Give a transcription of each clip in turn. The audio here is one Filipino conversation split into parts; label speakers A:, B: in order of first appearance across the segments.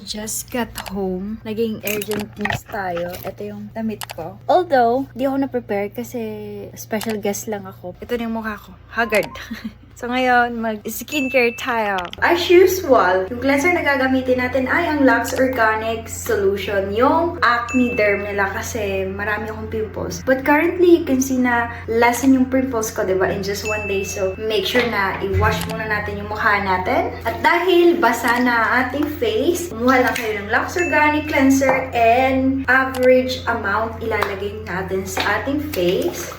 A: just got home. Naging urgent news tayo. Ito yung damit ko. Although, di ako na-prepare kasi special guest lang ako. Ito na yung mukha ko. Haggard. So ngayon, mag-skincare tayo. As usual, yung cleanser na gagamitin natin ay ang Lux Organic Solution. Yung acne derm nila kasi marami akong pimples. But currently, you can see na lessen yung pimples ko, diba? In just one day. So, make sure na i-wash muna natin yung mukha natin. At dahil basa na ating face, kumuha lang kayo ng Lux Organic Cleanser and average amount ilalagay natin sa ating face.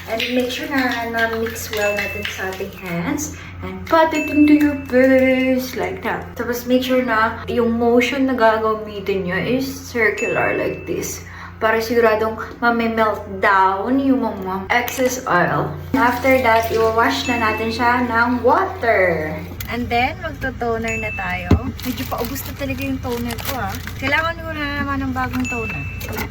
A: And make sure na na-mix well natin sa ating hands. And pat it into your face like that. Tapos make sure na yung motion na gagamitin nyo is circular like this. Para siguradong melt down yung mga excess oil. After that, i-wash na natin siya ng water. And then, magto-toner na tayo. Medyo paubos na talaga yung toner ko, ah. Kailangan ko na naman ng bagong toner.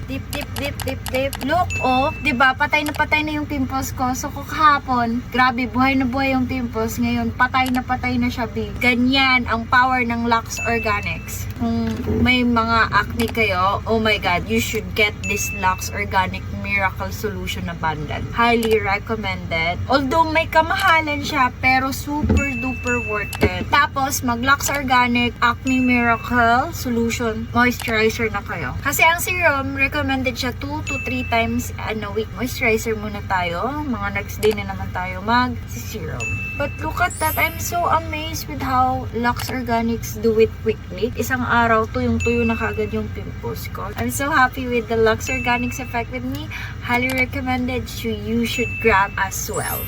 A: Dip, dip, dip, dip, dip. Look, oh. Diba, patay na yung pimples ko. So, kahapon, grabe, buhay na buhay yung pimples. Ngayon, patay na siya, big. Ganyan ang power ng Lux Organics. Kung may mga acne kayo, oh my God, you should get this Lux Organic Miracle Solution na bundle. Highly recommended. Although may kamahalan siya, pero super duper worth it. Tapos, mag-Lux Organic Acne Miracle Solution Moisturizer na kayo. Kasi ang serum, recommended siya 2 to 3 times a week. Moisturizer muna tayo. Mga next day na naman tayo mag-serum. But look at that. I'm so amazed with how Lux Organics do it quickly. Isang araw, tuyong-tuyo na kagad yung pimples ko. I'm so happy with the Lux Organics effect with me. Highly recommended. You should grab as well.